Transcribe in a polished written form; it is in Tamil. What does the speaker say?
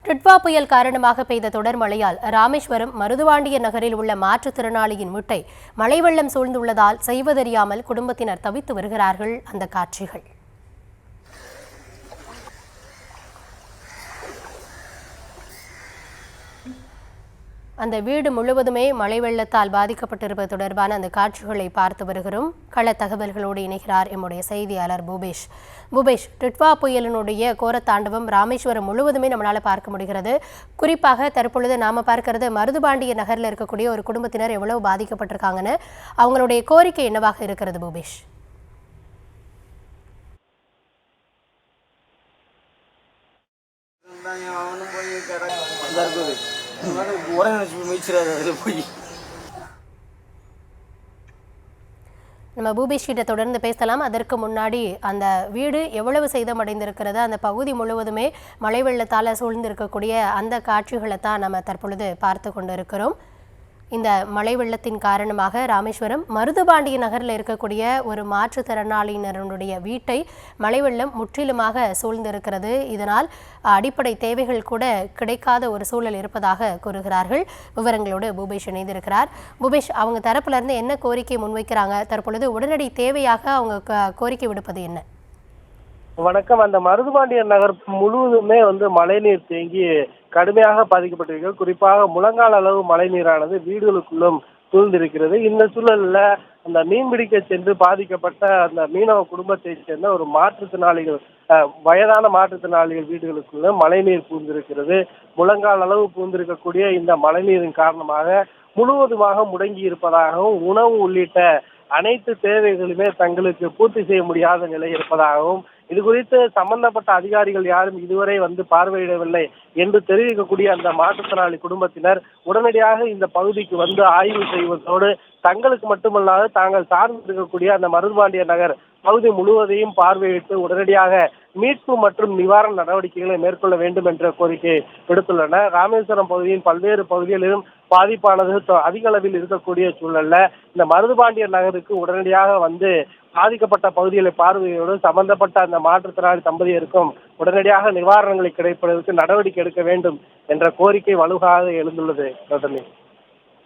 டிட்வா புயல் காரணமாக பெய்த தொடர் மழையால் ராமேஸ்வரம் மருதுவாண்டிய நகரில் உள்ள மாற்றுத்திறனாளியின் வீட்டை மழை வெள்ளம் சூழ்ந்துள்ளதால் செய்வதறியாமல் குடும்பத்தினர் தவித்து வருகிறார்கள். அந்த காட்சிகள். அந்த வீடு முழுவதுமே மழை வெள்ளத்தால் பாதிக்கப்பட்டிருப்பது தொடர்பான அந்த காட்சிகளை பார்த்து வருகிறோம். கள தகவல்களோடு இணைகிறார் எம்முடைய செய்தியாளர் பூபேஷ். டிட்வா புயலினுடைய கோரத்தாண்டவம் ராமேஸ்வரம் முழுவதுமே நம்மளால பார்க்க முடிகிறது. குறிப்பாக தற்பொழுது நாம பார்க்கிறது மருதுபாண்டிய நகரில் இருக்கக்கூடிய ஒரு குடும்பத்தினர் எவ்வளவு பாதிக்கப்பட்டிருக்காங்கன்னு, அவங்களுடைய கோரிக்கை என்னவாக இருக்கிறது பூபேஷ்? நம்ம பூபேஷ் கிட்ட தொடர்ந்து பேசலாம். அதற்கு முன்னாடி அந்த வீடு எவ்வளவு சேதமடைந்திருக்கிறது, அந்த பகுதி முழுவதுமே மழை வெள்ளத்தால் சூழ்ந்திருக்கக்கூடிய அந்த காட்சிகளை தான் நம்ம தற்பொழுது பார்த்து கொண்டு இருக்கிறோம். இந்த மழை வெள்ளத்தின் காரணமாக ராமேஸ்வரம் மருதுபாண்டிய நகரில் இருக்கக்கூடிய ஒரு மாற்றுத்திறனாளியினருடைய வீட்டை மழை வெள்ளம் முற்றிலுமாக சூழ்ந்திருக்கிறது. இதனால் அடிப்படை தேவைகள் கூட கிடைக்காத ஒரு சூழல் இருப்பதாக கூறுகிறார்கள். விவரங்களோடு பூபேஷ் இணைந்திருக்கிறார். பூபேஷ், அவங்க தரப்புல இருந்து என்ன கோரிக்கை முன்வைக்கிறாங்க? தற்பொழுது உடனடி தேவையாக அவங்க கோரிக்கை விடுப்பது என்ன? வணக்கம். அந்த மருதுபாண்டியர் நகர் முழுவதுமே மழைநீர் தேங்கி கடுமையாக பாதிக்கப்பட்டிருக்கிறது. குறிப்பாக முழங்கால் அளவு மழை நீரானது வீடுகளுக்குள்ளும் சூழ்ந்திருக்கிறது. இந்த சூழல்ல அந்த மீன்பிடிக்க சென்று பாதிக்கப்பட்ட அந்த மீனவ குடும்பத்தை சேர்ந்த ஒரு மாற்றுத்திறனாளிகள், வயதான மாற்றுத்திறனாளிகள் வீடுகளுக்குள்ள மழைநீர் பூந்திருக்கிறது. முழங்கால் அளவு பூந்திருக்கக்கூடிய இந்த மழைநீரின் காரணமாக முழுவதுமாக முடங்கி இருப்பதாகவும், உணவு உள்ளிட்ட அனைத்து தேவைகளுமே தங்களுக்கு பூர்த்தி செய்ய முடியாத நிலை இருப்பதாகவும், இது குறித்து சம்பந்தப்பட்ட அதிகாரிகள் யாரும் இதுவரை பார்வையிடவில்லை என்று தெரிவிக்கக்கூடிய அந்த மாற்றுத்திறனாளி குடும்பத்தினர் உடனடியாக இந்த பகுதிக்கு ஆய்வு செய்வதோடு தங்களுக்கு மட்டுமல்லாது தாங்கள் சார்ந்து இருக்கக்கூடிய அந்த மருதுபாண்டிய நகர் பகுதி முழுவதையும் பார்வையிட்டு உடனடியாக மீட்பு மற்றும் நிவாரண நடவடிக்கைகளை மேற்கொள்ள வேண்டும் என்ற கோரிக்கை விடுத்துள்ளனர். ராமேஸ்வரம் பகுதியின் பல்வேறு பகுதிகளிலும் பாதிப்பானது அதிக அளவில் இருக்கக்கூடிய சூழல்ல இந்த மருதுபாண்டியர் நகருக்கு உடனடியாக பாதிக்கப்பட்ட பகுதிகளை பார்வையோடு சம்பந்தப்பட்ட அந்த மாற்றுத்திறனாளி தம்பதியருக்கும் உடனடியாக நிவாரணங்களை கிடைப்பதற்கு நடவடிக்கை எடுக்க வேண்டும் என்ற கோரிக்கை வலுவாக எழுந்துள்ளது.